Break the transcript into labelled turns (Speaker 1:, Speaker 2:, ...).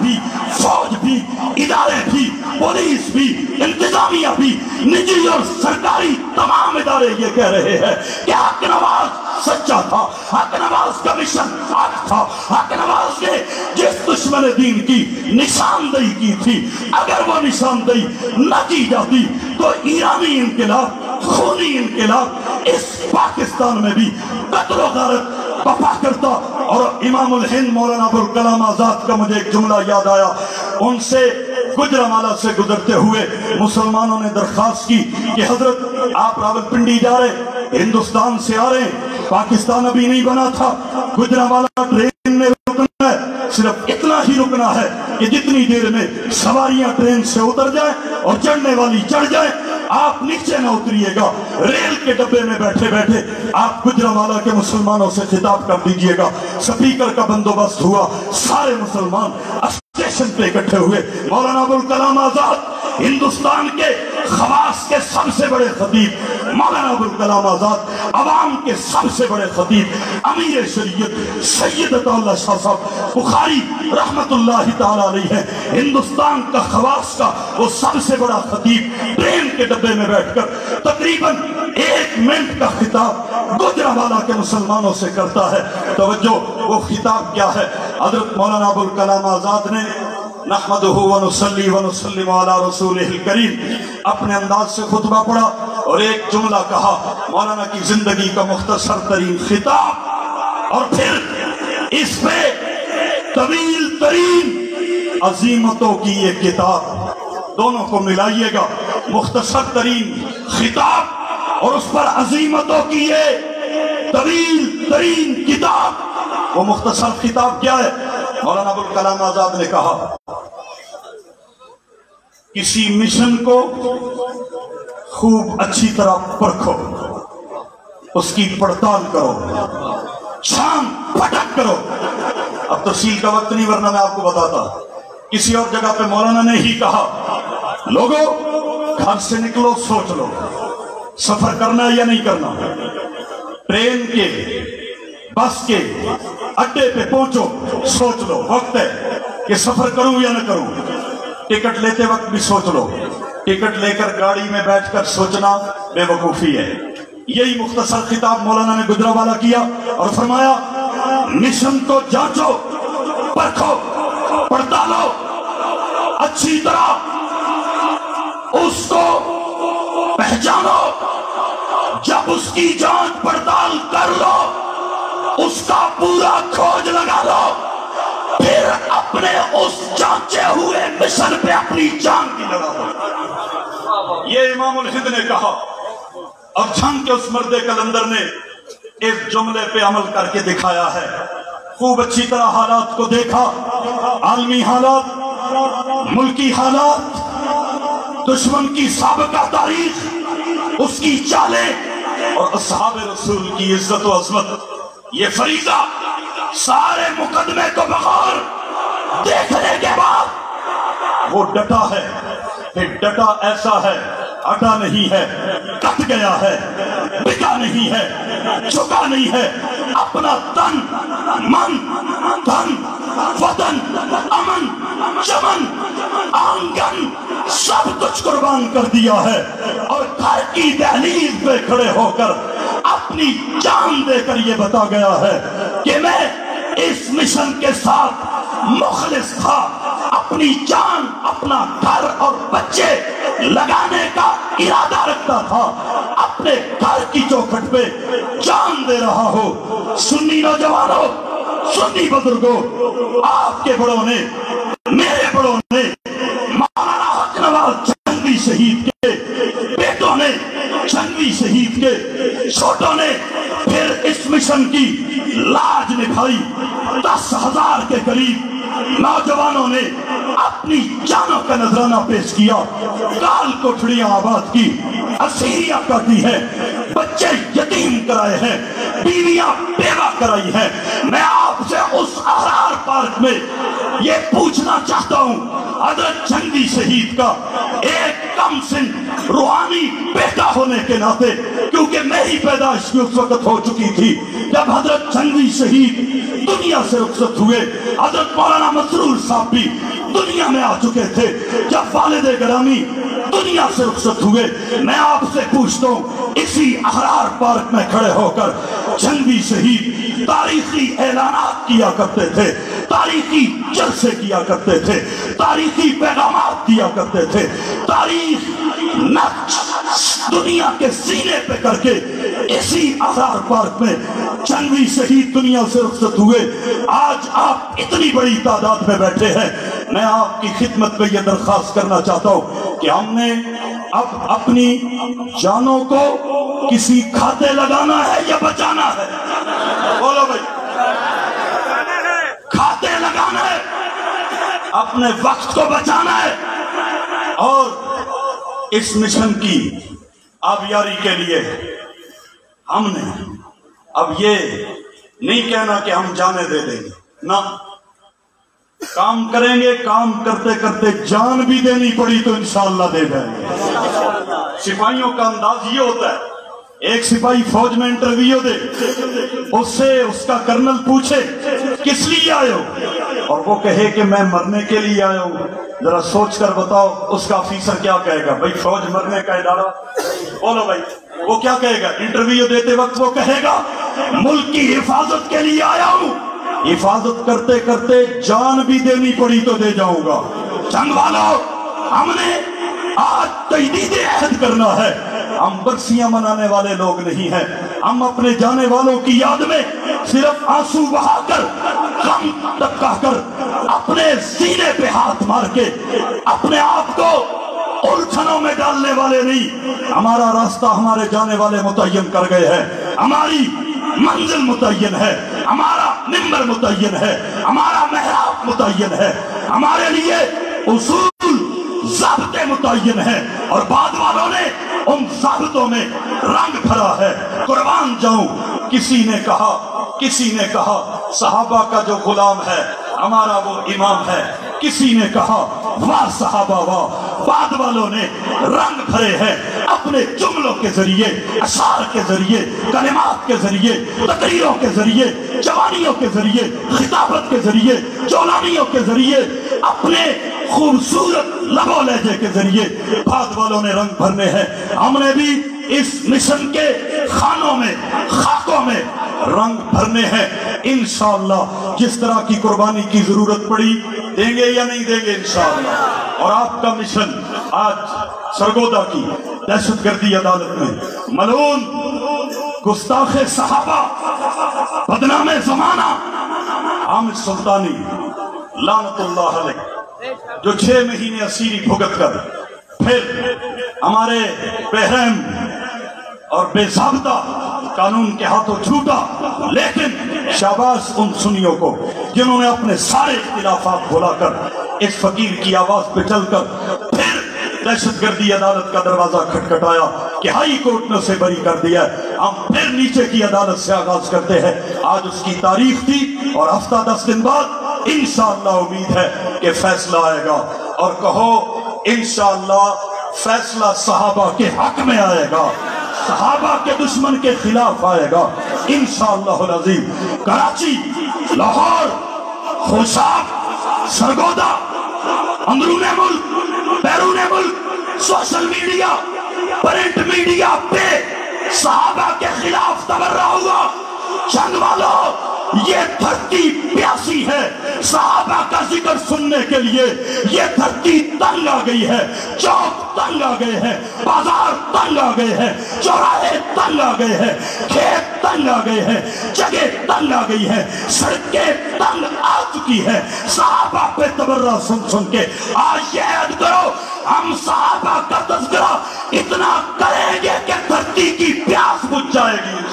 Speaker 1: भी, फौज भी, इदारे भी, पुलिस भी, इंतजामिया भी, निजी और सरकारी तमाम इदारे ये कह रहे हैं कि हक नवाज सच्चा था, हक नवाज का मिशन हक था, हक नवाज ने जिस दुश्मन दीन की निशानदेही की थी, अगर वो निशानदेही न की जाती तो ईरानी इनकलाब, खूनी इनकलाब इस पाकिस्तान में भी कत्ल गारत बपा करता। और इमामुल हिंद मौलाना अबुल कलाम आजाद का मुझे एक जुमला याद आया, उनसे गुजरावाला से गुजरते हुए मुसलमानों ने दरखास्त की कि हजरत आप रावलपिंडी जा रहे, हिंदुस्तान से आ रहे, पाकिस्तान अभी नहीं बना था, गुजरावाला ट्रेन में रुकना है, सिर्फ इतना ही रुकना है कि जितनी देर में सवारियां ट्रेन से उतर जाए और चढ़ने वाली चढ़ जाए, आप नीचे ना उतरिएगा, रेल के डब्बे में बैठे बैठे आप गुजरावाला के मुसलमानों से खिताब कर दीजिएगा। स्पीकर का बंदोबस्त हुआ, सारे मुसलमान स्टेशन पे इकट्ठे हुए। मौलाना अबुल कलाम आजाद हिंदुस्तान के खवास के सबसे बड़े खतीब, मौलाना अबुल कलाम आजाद अवाम के सबसे बड़े खतीब, अमीर शरीयत सैयद अताउल्लाह शाह साहब बुखारी रहमतुल्लाहि ताला अलैहि है, हिंदुस्तान का खवास का वो सबसे बड़ा खतीब ट्रेन के डब्बे में बैठकर तकरीबन 1 मिनट का खिताब गुजरावाला के मुसलमानों से करता है। तवज्जो, वो खिताब क्या है? हजरत मौलाना अबुल कलाम आजाद ने नहमदुहु व नुसल्ली व नुसल्लिमु अला रसूलिहिल करीम अपने अंदाज से खुतबा पढ़ा और एक जुमला कहा, मौलाना की जिंदगी का मुख्तसर तरीन खिताब, और फिर इस पे तवील तरीन अजीमतों की ये किताब, दोनों को मिलाइएगा, मुख्तसर तरीन खिताब और उस पर अजीमतों की ये तवील तरीन किताब। वो मुख्तसर खिताब क्या है? मौलाना अबुल कलाम आजाद ने कहा, किसी मिशन को खूब अच्छी तरह परखो, उसकी पड़ताल करो, शाम फटक करो। अब तफसील का वक्त नहीं, वरना मैं आपको बताता। किसी और जगह पे मौलाना ने ही कहा, लोगों घर से निकलो, सोच लो सफर करना है या नहीं करना, ट्रेन के बस के अड्डे पे पहुंचो, सोच लो, वक्त है कि सफर करूं या न करूं। टिकट लेते वक्त भी सोच लो, टिकट लेकर गाड़ी में बैठकर सोचना बेवकूफी है। यही मुख्तसर खिताब मौलाना ने गुजरावाला किया और फरमाया, मिशन को जांचो, परखो, पड़तालो अच्छी तरह, उसको पहचानो, जब उसकी जांच पड़ताल कर लो, उसका पूरा खोज लगा लो, फिर अपने उस जांचे हुए मिशन पे अपनी जान की लगा दो। ये इमामुल हिंद ने कहा। अब जंग के उस मर्दे कलंदर ने इस जुमले पे अमल करके दिखाया है। खूब अच्छी तरह हालात को देखा, आलमी हालात, मुल्की हालात, दुश्मन की साबिका तारीख, उसकी चालें और अस्हाब रसूल की इज्जत व अजमत। ये फरीजा सारे मुकदमे को बगौर देखने के बाद वो डटा है, फिर डटा ऐसा है, अटा नहीं है, कट गया है, बिका नहीं है, झुका नहीं है, अपना तन, मन, धन, वतन, अमन, चमन, आंगन सब कुछ कुर्बान कर दिया है और घर की दहलीज पे खड़े होकर अपनी जान देकर ये बता गया है कि मैं इस मिशन के साथ मुखलिस था, अपनी जान, अपना घर और बच्चे लगाने का इरादा रखता था, अपने घर की चौखट पे जान दे रहा हो। सुन्नी नौजवानों, सुन्नी बुजुर्गों, आपके बड़ों ने, मेरे बड़ों ने, मौलाना हक नवाज जंगवी शहीद के बेटों ने, जंगवी शहीद के छोटों ने फिर इस मिशन की लाज निभाई। 10,000 के करीब नौजवानों ने अपनी जानों का नजराना पेश किया, काल कोठड़ियां आबाद की, असीरियां काटी है, बच्चे यतीम कराए हैं, बीवियां बेवा कराई हैं। मैं आपसे उस अहरार पार्क में ये पूछना चाहता हूं, हजरत जंगवी शहीद का एक कम सिन रूहानी बेटा होने के नाते, क्योंकि मेरी पैदाइश भी उस वक्त हो चुकी थी जब हजरत जंगवी शहीद दुनिया से रुखसत हुए। हजरत मौलाना मसरूर साहब भी दुनिया में आ चुके थे जब वालिद गिरामी दुनिया से रुखसत हुए। मैं आपसे पूछता हूँ, इसी अहरार पार्क में खड़े होकर जंगवी शहीद तारीखी ऐलानात किया करते थे, तारीखी जलसे किया करते थे, तारीखी पैगामात दिया करते थे, तारीख नक्श दुनिया के सीने पे करके इसी अहरार पार्क में जंगवी शहीद दुनिया से रुखसत हुए। आज आप इतनी बड़ी तादाद में बैठे हैं, मैं आपकी खिदमत में यह दरख्वास्त करना चाहता हूँ कि हमने अब अपनी जानों को किसी खाते लगाना है या बचाना है? बोलो भाई, खाते लगाना है, अपने वक्त को बचाना है। और इस मिशन की आबियारी के लिए हमने अब ये नहीं कहना कि हम जाने दे देंगे ना, काम करेंगे, काम करते करते जान भी देनी पड़ी तो इंशाअल्लाह दे देंगे। सिपाहियों का अंदाज ये होता है, एक सिपाही फौज में इंटरव्यू दे, उससे उसका कर्नल पूछे किस लिए आए हो, और वो कहे कि मैं मरने के लिए आया हूं, जरा सोच कर बताओ उसका ऑफिसर क्या कहेगा? भाई फौज मरने का इदारा, बोलो भाई, वो क्या कहेगा? इंटरव्यू देते वक्त वो कहेगा मुल्क की हिफाजत के लिए आया हूं, हिफाजत करते करते जान भी देनी पड़ी तो दे जाऊंगा। जंग वालों, हमने आज तजदीद अहद करना है। हम बरसियां मनाने वाले लोग नहीं हैं। हम अपने जाने वालों की याद में सिर्फ आंसू बहाकर, गम टपकाकर, अपने सीने पे हाथ मार के अपने आप को उलझनों में डालने वाले नहीं। हमारा रास्ता हमारे जाने वाले मुतय्यन कर गए हैं, हमारी मंजिल मुतय्यन है, हमारा मिंबर मुतय्यन है, हमारा मेहराब मुतय्यन है, हमारे लिए उसूल ज़ाब्ते मुतय्यन है, और बाद वालों ने उन ज़ाब्तों में रंग भरा है। कुर्बान जाऊं, किसी ने कहा सहाबा का जो गुलाम है हमारा वो इमाम है, किसी ने कहा वाह सहाबा वाह। बाद वालों ने रंग भरे हैं अपने जुमलों के जरिए, अशार के जरिए, कलिमात के जरिए, तकरीरों के जरिए, जवानियों के जरिए, खिताबत के जरिए, चौलानियों के जरिए, अपने खूबसूरत लबो लहजे के जरिए बाद वालों ने रंग भरने हैं। हमने भी इस मिशन के खानों में, खाकों में रंग भरने हैं। इंशाअल्लाह जिस तरह की कुर्बानी की जरूरत पड़ी देंगे या नहीं देंगे इंशाअल्लाह। और आपका मिशन आज सरगोदा की दहशतगर्दी अदालत में मलून गुस्ताखे सहाबा, बदनामे जमाना आमिर सुल्तानी लानतुल्लाह अलैह, जो 6 महीने असीरी भुगत कर फिर हमारे बेरहम और बेज़ाब्ता कानून के हाथों छूटा, लेकिन शाबाश उन सुन्नियों को जिन्होंने अपने सारे इख्तिलाफात भुलाकर इस फकीर की आवाज पे चलकर फिर दहशतगर्दी अदालत का दरवाजा खटखटाया कि हाई कोर्ट ने उसे बरी कर दिया। हम फिर नीचे की अदालत से आगाज करते हैं। आज उसकी तारीख थी और हफ्ता 10 दिन बाद इंशाअल्लाह उम्मीद है कि फैसला आएगा, और कहो इंशाअल्लाह फैसला सहाबा के हक में आएगा, सहाबा के दुश्मन के खिलाफ आएगा इंशाअल्लाह अज़ीम। कराची, लाहौर, खुशाब, सरगोदा, अंदरूने मुल्क, बैरूने मुल्क, सोशल मीडिया, प्रिंट मीडिया पे सहाबा के खिलाफ तबर्रा हुआ। जंग वालों, ये धरती प्यासी है सहाबा का जिक्र सुनने के लिए। ये धरती तंग आ गई है, चौक तंग आ गए हैं, बाजार तंग आ गए हैं, चौराहे तंग आ गए हैं, खेत तंग आ गए हैं, जगह तंग आ गई है, सड़कें तंग आ चुकी है सहाबा पे तबर्रा सुन सुन के। आज याद करो, हम सहाबा का तज़किरा इतना करेंगे कि धरती की प्यास बुझ जाएगी।